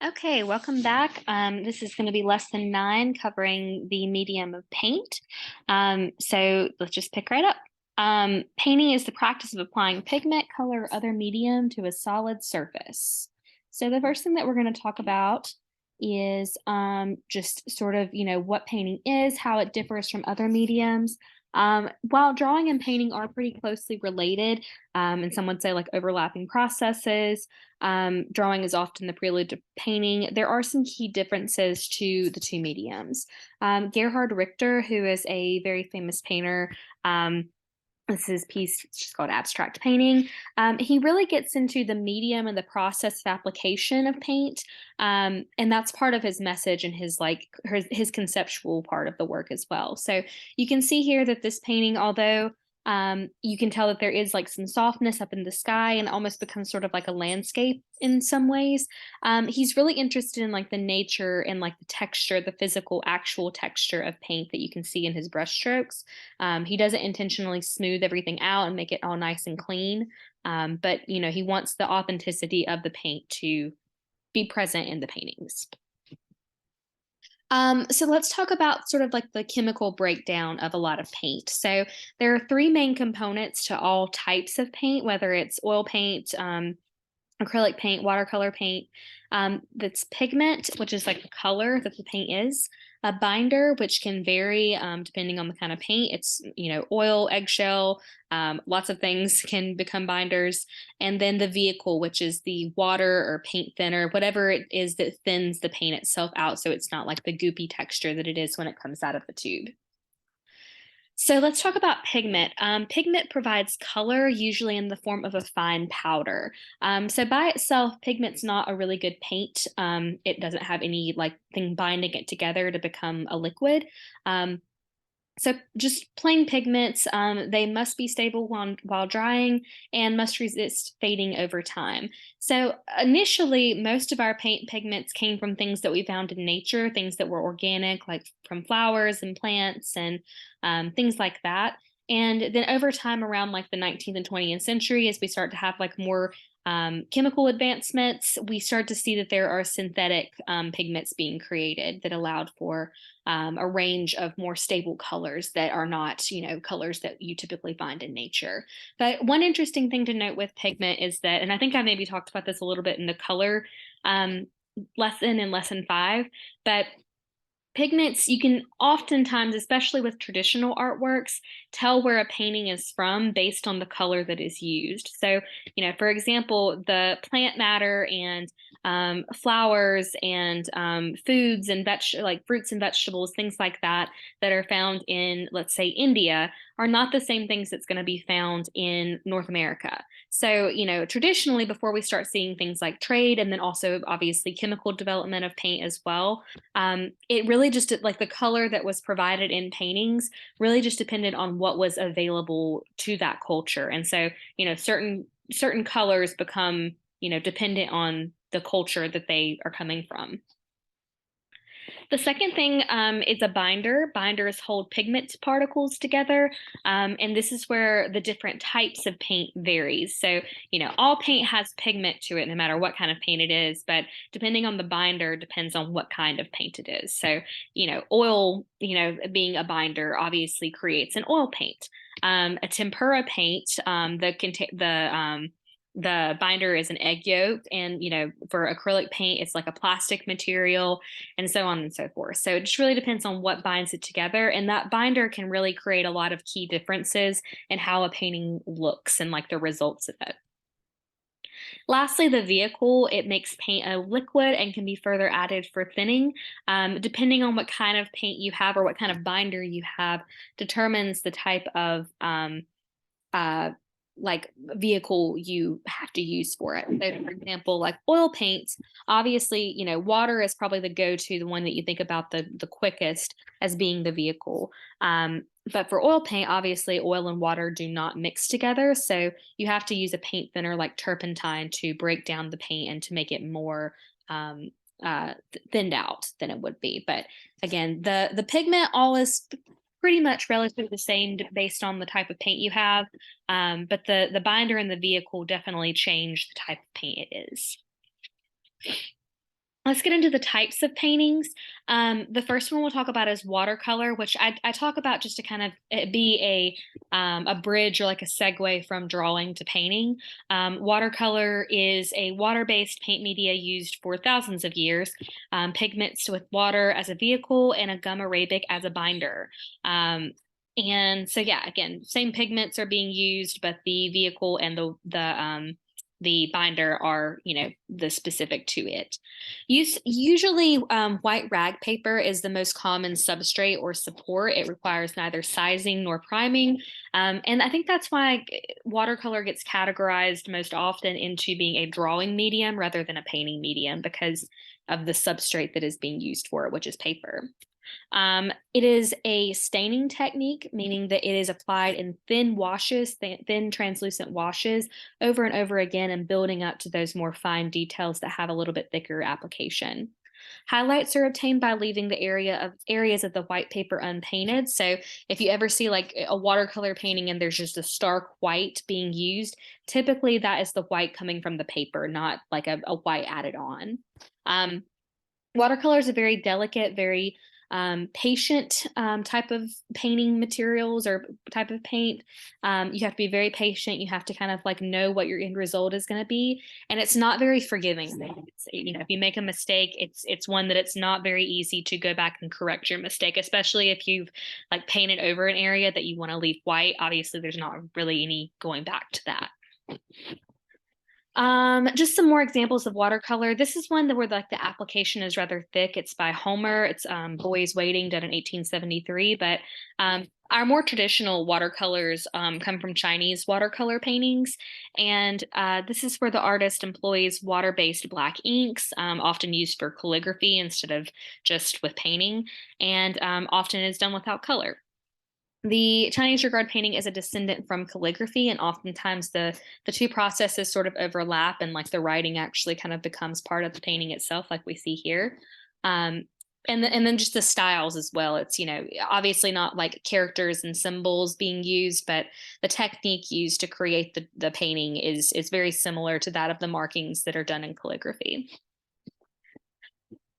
Okay, welcome back. This is going to be lesson 9 covering the medium of paint. So let's just pick right up. Painting is the practice of applying pigment, color, or other medium to a solid surface. So the first thing that we're going to talk about is just sort of, what painting is, how it differs from other mediums. While drawing and painting are pretty closely related, and some would say like overlapping processes, drawing is often the prelude to painting. There are some key differences to the two mediums. Gerhard Richter, who is a very famous painter, this is his piece, it's just called Abstract Painting. He really gets into the medium and the process of application of paint. And that's part of his message and his conceptual part of the work as well. So you can see here that this painting, although you can tell that there is like some softness up in the sky and almost becomes sort of like a landscape in some ways. He's really interested in like the nature and like the texture, the physical, actual texture of paint that you can see in his brush strokes. He doesn't intentionally smooth everything out and make it all nice and clean. But he wants the authenticity of the paint to be present in the paintings. So let's talk about sort of like the chemical breakdown of a lot of paint. So there are three main components to all types of paint, whether it's oil paint, acrylic paint, watercolor paint. That's pigment, which is like the color that the paint is. A binder, which can vary depending on the kind of paint. It's, oil, eggshell, lots of things can become binders. And then the vehicle, which is the water or paint thinner, whatever it is that thins the paint itself out so it's not like the goopy texture that it is when it comes out of the tube. So let's talk about pigment. Pigment provides color, usually in the form of a fine powder. So by itself, pigment's not a really good paint. It doesn't have any like thing binding it together to become a liquid. So just plain pigments, they must be stable while drying and must resist fading over time. So initially, most of our paint pigments came from things that we found in nature, things that were organic, like from flowers and plants and things like that. And then over time, around like the 19th and 20th century, as we start to have like more chemical advancements, we start to see that there are synthetic pigments being created that allowed for a range of more stable colors that are not, colors that you typically find in nature. But one interesting thing to note with pigment is that, and I think I maybe talked about this a little bit in the color lesson in lesson 5, but pigments, you can oftentimes, especially with traditional artworks, tell where a painting is from based on the color that is used. So, for example, the plant matter and flowers and foods and like fruits and vegetables, things like that, that are found in, let's say, India, are not the same things that's going to be found in North America. So, traditionally, before we start seeing things like trade and then also obviously chemical development of paint as well, it really just like the color that was provided in paintings really just depended on what was available to that culture. And so, certain colors become, dependent on the culture that they are coming from. The second thing is a binder. Binders hold pigment particles together, and this is where the different types of paint varies. So, all paint has pigment to it, no matter what kind of paint it is, but depending on the binder depends on what kind of paint it is. So, oil, being a binder obviously creates an oil paint. A tempera paint, the binder is an egg yolk, and for acrylic paint it's like a plastic material, and so on and so forth. So it just really depends on what binds it together, and that binder can really create a lot of key differences in how a painting looks and like the results of it. Lastly, the vehicle, it makes paint a liquid and can be further added for thinning. Depending on what kind of paint you have or what kind of binder you have determines the type of like vehicle you have to use for it. So, for example, like oil paints, obviously, water is probably the go-to, the one that you think about the quickest as being the vehicle. But for oil paint, obviously, oil and water do not mix together. So you have to use a paint thinner like turpentine to break down the paint and to make it more thinned out than it would be. But again, the pigment all is pretty much relatively the same based on the type of paint you have. But the binder and the vehicle definitely change the type of paint it is. Let's get into the types of paintings. The first one we'll talk about is watercolor, which I talk about just to kind of be a bridge or like a segue from drawing to painting. Watercolor is a water-based paint media used for thousands of years, pigments with water as a vehicle and a gum arabic as a binder. And so yeah, again, same pigments are being used, but the vehicle and the binder are, the specific to it. Usually, white rag paper is the most common substrate or support. It requires neither sizing nor priming. And I think that's why watercolor gets categorized most often into being a drawing medium rather than a painting medium because of the substrate that is being used for it, which is paper. It is a staining technique, meaning that it is applied in thin washes, thin translucent washes over and over again and building up to those more fine details that have a little bit thicker application. Highlights are obtained by leaving the areas of the white paper unpainted. So if you ever see like a watercolor painting and there's just a stark white being used, typically that is the white coming from the paper, not like a white added on. Watercolor is a very delicate, very patient type of painting materials or type of paint. You have to be very patient. You have to kind of like know what your end result is going to be, and it's not very forgiving. If you make a mistake, it's one that it's not very easy to go back and correct your mistake, especially if you've like painted over an area that you want to leave white. Obviously, there's not really any going back to that. Just some more examples of watercolor. This is one where like the application is rather thick. It's by Homer. It's Boys Waiting, done in 1873. But our more traditional watercolors come from Chinese watercolor paintings. And this is where the artist employs water-based black inks, often used for calligraphy instead of just with painting, and often is done without color. The Chinese regard painting is a descendant from calligraphy, and oftentimes the two processes sort of overlap, and like the writing actually kind of becomes part of the painting itself, like we see here. And then just the styles as well. It's obviously not like characters and symbols being used, but the technique used to create the painting is very similar to that of the markings that are done in calligraphy.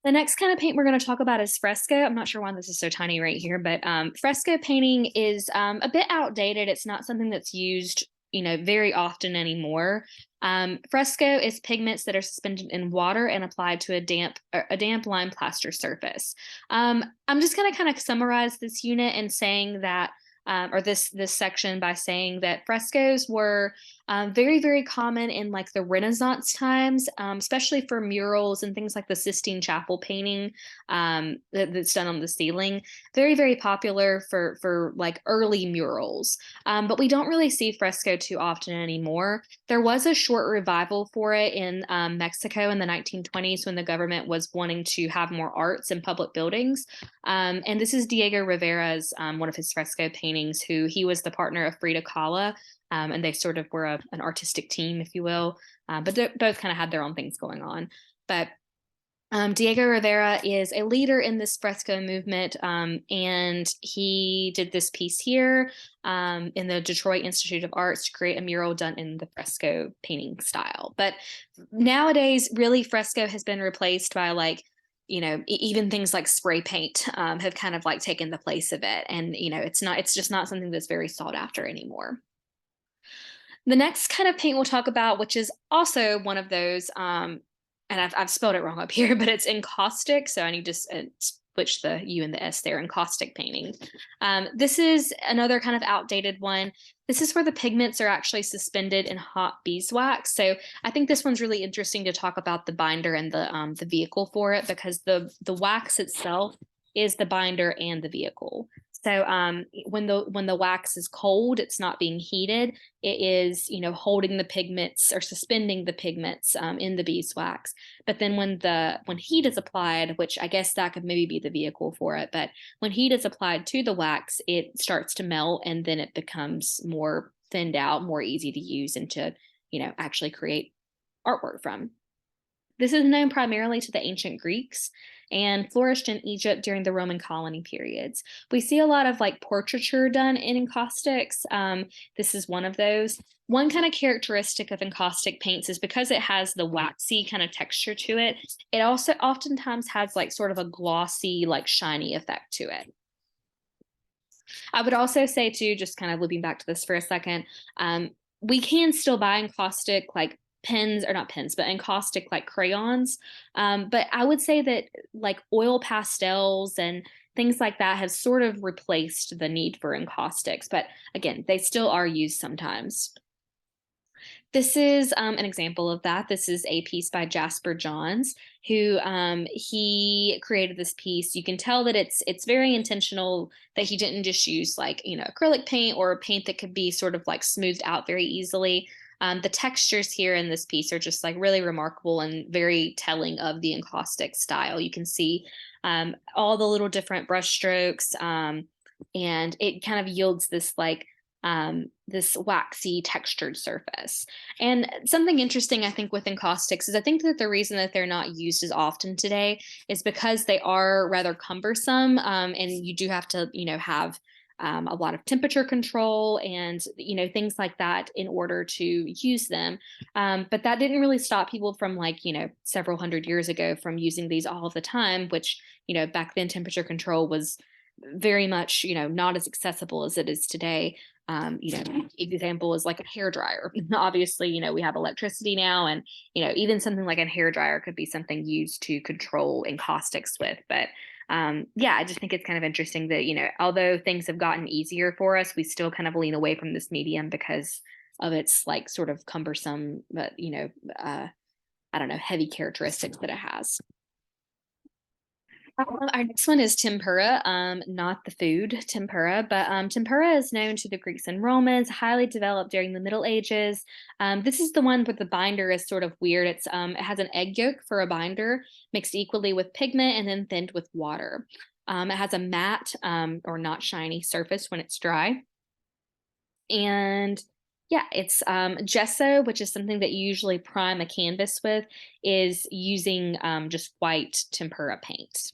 The next kind of paint we're going to talk about is fresco. I'm not sure why this is so tiny right here, but fresco painting is a bit outdated. It's not something that's used, very often anymore. Fresco is pigments that are suspended in water and applied to a damp lime plaster surface. I'm just going to kind of summarize this unit and saying that or this section by saying that frescoes were very, very common in like the Renaissance times, especially for murals and things like the Sistine Chapel painting that's done on the ceiling. Very, very popular for like early murals. But we don't really see fresco too often anymore. There was a short revival for it in Mexico in the 1920s when the government was wanting to have more arts in public buildings. And this is Diego Rivera's one of his fresco paintings, who he was the partner of Frida Kahlo. And they sort of were an artistic team, if you will. But they both kind of had their own things going on. But Diego Rivera is a leader in this fresco movement, and he did this piece here in the Detroit Institute of Arts to create a mural done in the fresco painting style. But nowadays, really, fresco has been replaced by like, even things like spray paint have kind of like taken the place of it. And, it's just not something that's very sought after anymore. The next kind of paint we'll talk about, which is also one of those, and I've spelled it wrong up here, but it's encaustic. So I need to switch the U and the S there, encaustic painting. This is another kind of outdated one. This is where the pigments are actually suspended in hot beeswax. So I think this one's really interesting to talk about the binder and the vehicle for it, because the wax itself is the binder and the vehicle. So when the wax is cold, it's not being heated. It is, holding the pigments or suspending the pigments in the beeswax. But then when heat is applied, which I guess that could maybe be the vehicle for it, but when heat is applied to the wax, it starts to melt, and then it becomes more thinned out, more easy to use and to, actually create artwork from. This is known primarily to the ancient Greeks and flourished in Egypt during the Roman colony periods. We see a lot of like portraiture done in encaustics. This is one of those. One kind of characteristic of encaustic paints is because it has the waxy kind of texture to it, it also oftentimes has like sort of a glossy, like shiny effect to it. I would also say too, just kind of looping back to this for a second, we can still buy encaustic like pens, or not pens, but encaustic like crayons. But I would say that like oil pastels and things like that have sort of replaced the need for encaustics. But again, they still are used sometimes. This is an example of that. This is a piece by Jasper Johns, who he created this piece. You can tell that it's very intentional that he didn't just use like acrylic paint or paint that could be sort of like smoothed out very easily. The textures here in this piece are just like really remarkable and very telling of the encaustic style. You can see all the little different brush strokes, and it kind of yields this like this waxy textured surface. And something interesting, I think, with encaustics is I think that the reason that they're not used as often today is because they are rather cumbersome, and you do have to, have a lot of temperature control and things like that in order to use them. But that didn't really stop people from like several hundred years ago from using these all the time, which back then temperature control was very much not as accessible as it is today. Example is like a hair dryer. Obviously, we have electricity now, and even something like a hair dryer could be something used to control encaustics with. But yeah, I just think it's kind of interesting that although things have gotten easier for us, we still kind of lean away from this medium because of its like sort of cumbersome, but I don't know, heavy characteristics that it has. Our next one is tempera, not the food tempera, but tempera is known to the Greeks and Romans, highly developed during the Middle Ages. This is the one where the binder is sort of weird. It has an egg yolk for a binder mixed equally with pigment and then thinned with water. It has a matte or not shiny surface when it's dry. And yeah, it's gesso, which is something that you usually prime a canvas with, is using just white tempera paint.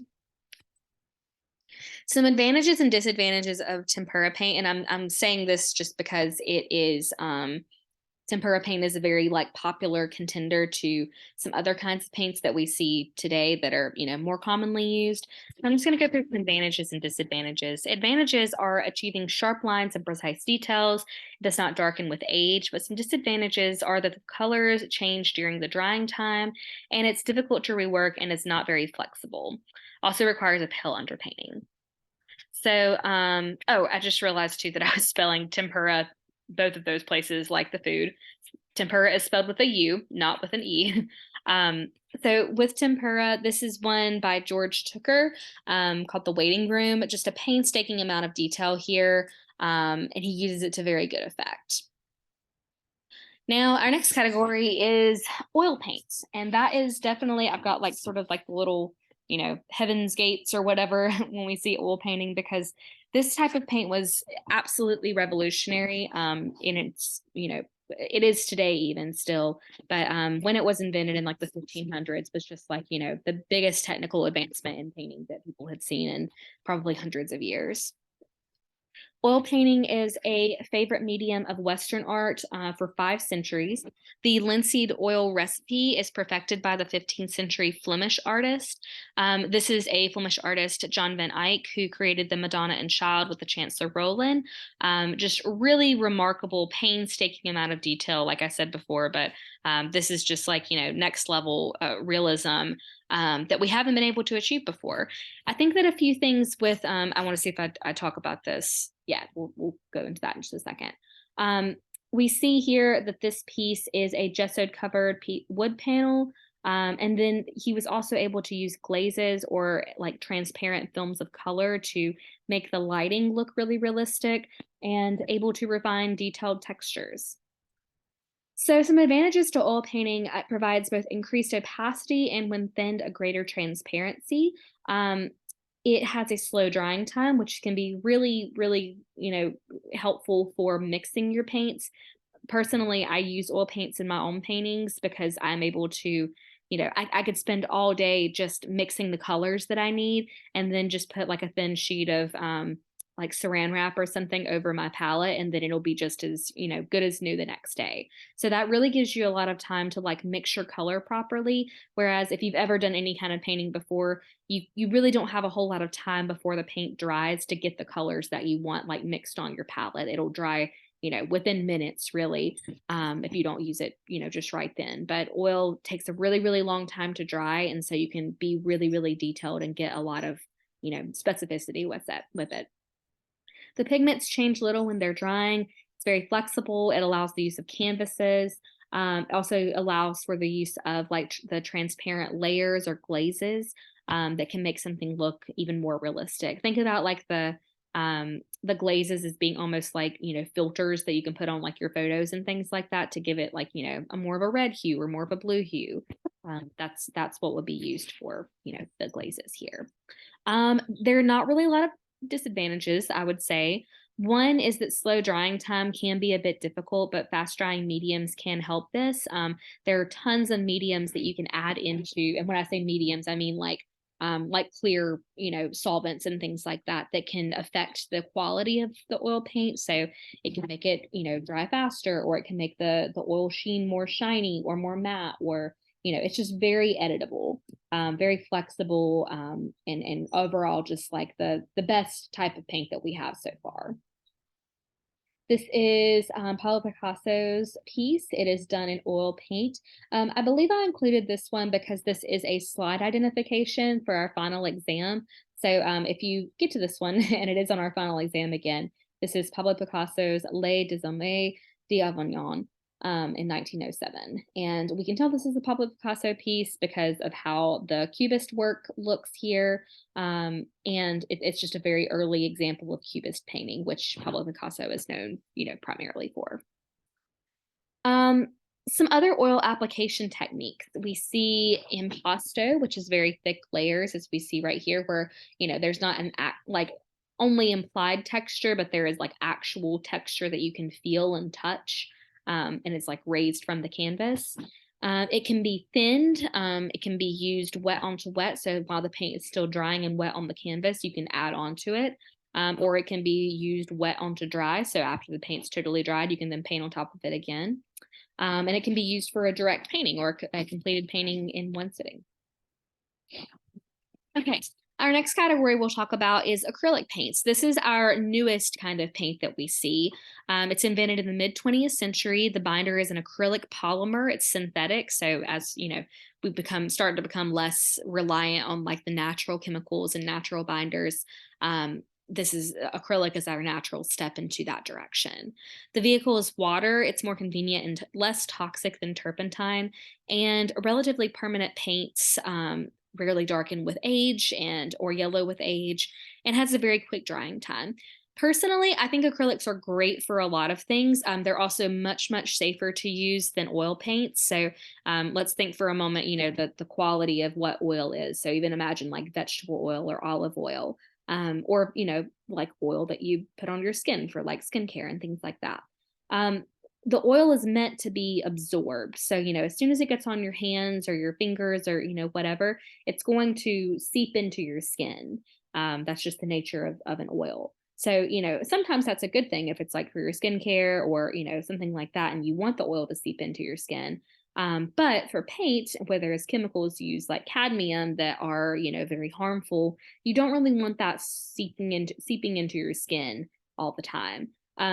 Some advantages and disadvantages of tempera paint, and I'm saying this just because it is tempera paint is a very like popular contender to some other kinds of paints that we see today that are more commonly used. I'm just going to go through some advantages and disadvantages. Advantages are achieving sharp lines and precise details. It does not darken with age, but some disadvantages are that the colors change during the drying time, and it's difficult to rework and is not very flexible. Also requires a pale underpainting. So, oh, I just realized too that I was spelling tempera both of those places like the food. Tempera is spelled with a U, not with an E. So with tempera, this is one by George Tooker, called The Waiting Room. Just a painstaking amount of detail here, and he uses it to very good effect. Now, our next category is oil paints, and that is definitely, I've got like sort of like the little heaven's gates or whatever when we see oil painting, because this type of paint was absolutely revolutionary in its it is today even still, but when it was invented in like the 1500s was just like the biggest technical advancement in painting that people had seen in probably hundreds of years. Oil painting is a favorite medium of Western art for 5 centuries. The linseed oil recipe is perfected by the 15th century Flemish artist. This is a Flemish artist, John van Eyck, who created the Madonna and Child with the Chancellor Roland. Just really remarkable, painstaking amount of detail, like I said before, but this is just like, next level realism that we haven't been able to achieve before. I think that a few things with, I want to see if I talk about this. Yeah, we'll go into that in just a second. We see here that this piece is a gessoed covered wood panel. And then he was also able to use glazes or like transparent films of color to make the lighting look really realistic and able to refine detailed textures. So some advantages to oil painting, it provides both increased opacity and when thinned, a greater transparency. It has a slow drying time, which can be really, really, helpful for mixing your paints. Personally, I use oil paints in my own paintings because I'm able to I could spend all day just mixing the colors that I need and then just put like a thin sheet of like saran wrap or something over my palette, and then it'll be just as, good as new the next day. So that really gives you a lot of time to like mix your color properly. Whereas if you've ever done any kind of painting before, you really don't have a whole lot of time before the paint dries to get the colors that you want like mixed on your palette. It'll dry, within minutes, really, if you don't use it, just right then. But oil takes a really, really long time to dry. And so you can be really, really detailed and get a lot of, specificity with it. The pigments change little when they're drying. It's very flexible. It allows the use of canvases. It also allows for the use of like the transparent layers or glazes that can make something look even more realistic. Think about like the glazes as being almost like, filters that you can put on like your photos and things like that to give it like, a more of a red hue or more of a blue hue. That's what would be used for, the glazes here. There are not really a lot of disadvantages, I would say. One is that slow drying time can be a bit difficult, but fast drying mediums can help this. There are tons of mediums that you can add into, and when I say mediums, I mean like clear, solvents and things like that that can affect the quality of the oil paint. So it can make it, dry faster, or it can make the oil sheen more shiny or more matte, or it's just very editable, very flexible, and overall just like the best type of paint that we have so far. This is Pablo Picasso's piece. It is done in oil paint. I believe I included this one because this is a slide identification for our final exam. So if you get to this one, and it is on our final exam again, this is Pablo Picasso's Les Deux Hommes d'Avignon in 1907. And we can tell this is a Pablo Picasso piece because of how the Cubist work looks here. And it's just a very early example of Cubist painting, which Pablo Picasso is known, primarily for. Some other oil application techniques. We see impasto, which is very thick layers, as we see right here, where, there's not like only implied texture, but there is like actual texture that you can feel and touch. And it's like raised from the canvas. It can be thinned. It can be used wet onto wet. So while the paint is still drying and wet on the canvas, you can add onto it. Or it can be used wet onto dry. So after the paint's totally dried, you can then paint on top of it again. And it can be used for a direct painting or a completed painting in one sitting. Okay. Our next category we'll talk about is acrylic paints. This is our newest kind of paint that we see. It's invented in the mid-20th century. The binder is an acrylic polymer. It's synthetic. So as we start to become less reliant on like the natural chemicals and natural binders, this is acrylic is our natural step into that direction. The vehicle is water. It's more convenient and less toxic than turpentine, and relatively permanent paints rarely darken with age or yellow with age, and has a very quick drying time. Personally, I think acrylics are great for a lot of things. They're also much, much safer to use than oil paints. So let's think for a moment, the quality of what oil is. So even imagine like vegetable oil or olive oil, or, like oil that you put on your skin for like skincare and things like that. The oil is meant to be absorbed. So, as soon as it gets on your hands or your fingers or, whatever, it's going to seep into your skin. That's just the nature of an oil. So, sometimes that's a good thing if it's like for your skincare or, something like that, and you want the oil to seep into your skin. But for paint, where there's chemicals used like cadmium that are, very harmful, you don't really want that seeping into your skin all the time.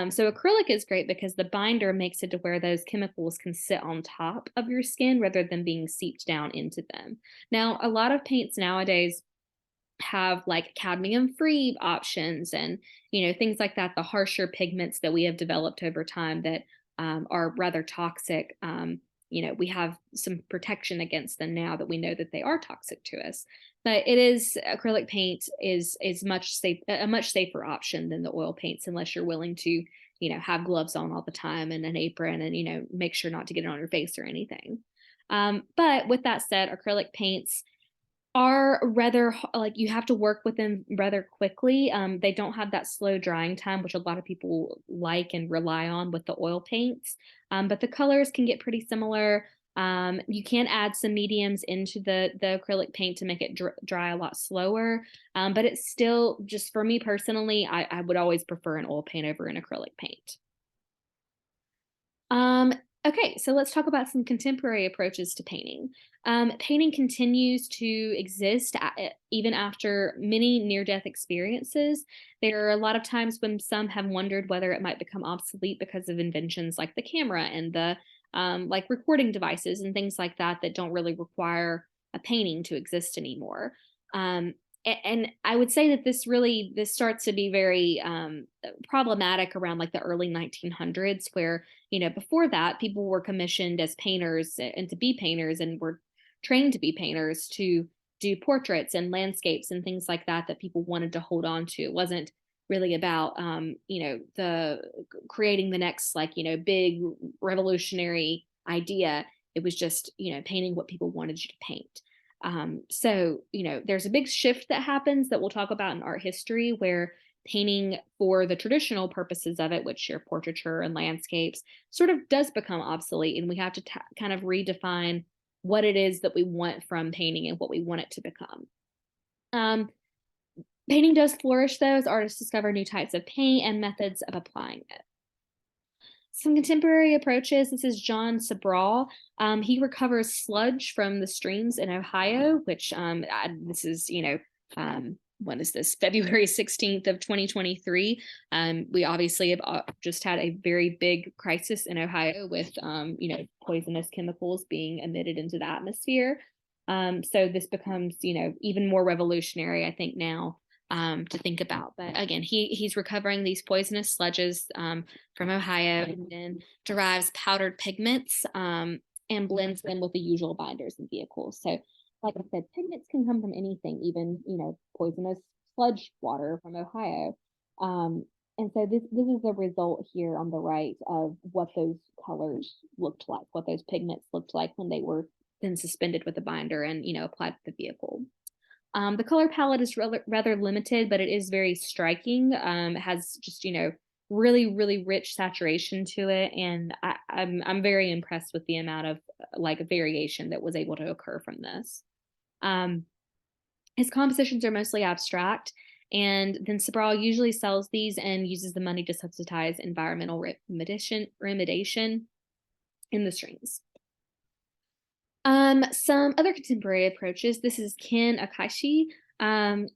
So acrylic is great because the binder makes it to where those chemicals can sit on top of your skin rather than being seeped down into them. Now, a lot of paints nowadays have like cadmium free options and, things like that, the harsher pigments that we have developed over time that are rather toxic. We have some protection against them now that we know that they are toxic to us. But acrylic paint is a much safer option than the oil paints, unless you're willing to, have gloves on all the time and an apron and, make sure not to get it on your face or anything. But with that said, acrylic paints are rather like you have to work with them rather quickly. They don't have that slow drying time, which a lot of people like and rely on with the oil paints. But the colors can get pretty similar. You can add some mediums into the acrylic paint to make it dry a lot slower, but it's still, just for me personally, I would always prefer an oil paint over an acrylic paint. Um, okay, so let's talk about some contemporary approaches to painting. Painting continues to exist even after many near-death experiences. There are a lot of times when some have wondered whether it might become obsolete because of inventions like the camera and the like recording devices and things like that that don't really require a painting to exist anymore. Um, and I would say that this starts to be very problematic around like the early 1900s, where before that, people were commissioned as painters and to be painters and were trained to be painters to do portraits and landscapes and things like that that people wanted to hold on to. It wasn't really about the creating the next big revolutionary idea. It was just painting what people wanted you to paint. So there's a big shift that happens that we'll talk about in art history, where painting for the traditional purposes of it, which are portraiture and landscapes, sort of does become obsolete, and we have to kind of redefine what it is that we want from painting and what we want it to become. Painting does flourish, though, as artists discover new types of paint and methods of applying it. Some contemporary approaches. This is John Sobral. He recovers sludge from the streams in Ohio, which this is, when is this? February 16th of 2023. We obviously have just had a very big crisis in Ohio with, poisonous chemicals being emitted into the atmosphere. So this becomes, even more revolutionary, I think, now to think about. But again, he's recovering these poisonous sludges from Ohio, and then derives powdered pigments and blends them with the usual binders and vehicles. So like I said, pigments can come from anything, even poisonous sludge water from Ohio. And so this is a result here on the right of what those colors looked like, what those pigments looked like when they were then suspended with a binder and applied to the vehicle. The color palette is rather limited, but it is very striking. It has just really, really rich saturation to it, and I'm very impressed with the amount of variation that was able to occur from this. His compositions are mostly abstract, and then Sobral usually sells these and uses the money to subsidize environmental remediation in the streams. Some other contemporary approaches. This is Ken Akashi.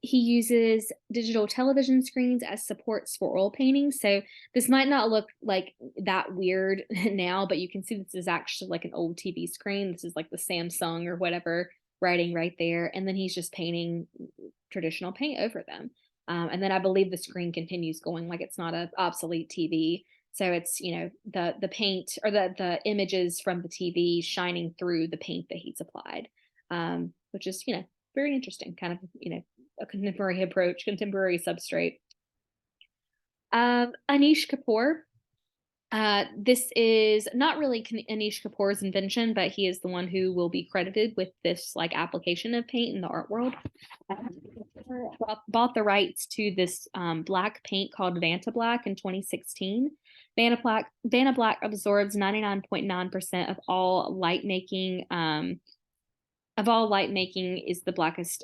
He uses digital television screens as supports for oil paintings. So this might not look like that weird now, but you can see this is actually like an old TV screen. This is like the Samsung or whatever writing right there. And then he's just painting traditional paint over them. And then I believe the screen continues going, like it's not an obsolete TV. So it's, the paint or the images from the TV shining through the paint that he's applied, which is, very interesting, kind of, a contemporary approach, contemporary substrate. Anish Kapoor. This is not really Anish Kapoor's invention, but he is the one who will be credited with this application of paint in the art world. Bought the rights to this black paint called Vanta Black in 2016. Vanta Black absorbs 99.9% of all light making. Is the blackest,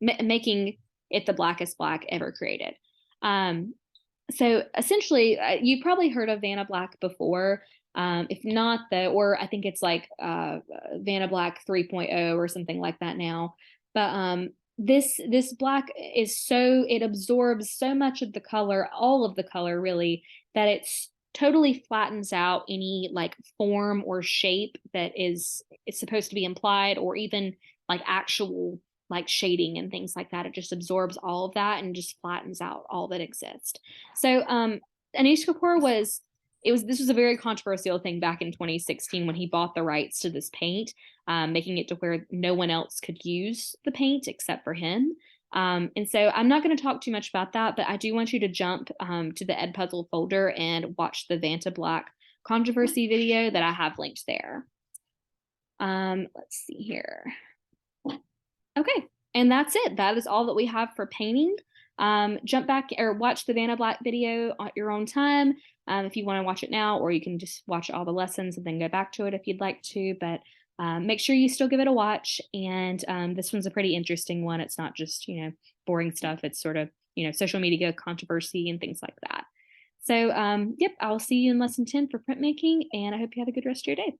making it the blackest black ever created. So essentially, you probably heard of Vanta Black before. If not, or I think it's like Vanta Black 3.0 or something like that now. But this black it absorbs so much of the color, all of the color really, that it's totally flattens out any form or shape that is supposed to be implied, or even actual shading and things like that. It just absorbs all of that and just flattens out all that exists. So Anish Kapoor this was a very controversial thing back in 2016 when he bought the rights to this paint, making it to where no one else could use the paint except for him. And so I'm not going to talk too much about that, but I do want you to jump to the Edpuzzle folder and watch the Vanta Black controversy video that I have linked there. Let's see here. Okay, and that's it. That is all that we have for painting. Jump back or watch the Vanta Black video at your own time. if you want to watch it now, or you can just watch all the lessons and then go back to it if you'd like to. But make sure you still give it a watch. And this one's a pretty interesting one. It's not just, boring stuff. It's sort of, social media controversy and things like that. So, yep, I'll see you in lesson 10 for printmaking, and I hope you have a good rest of your day.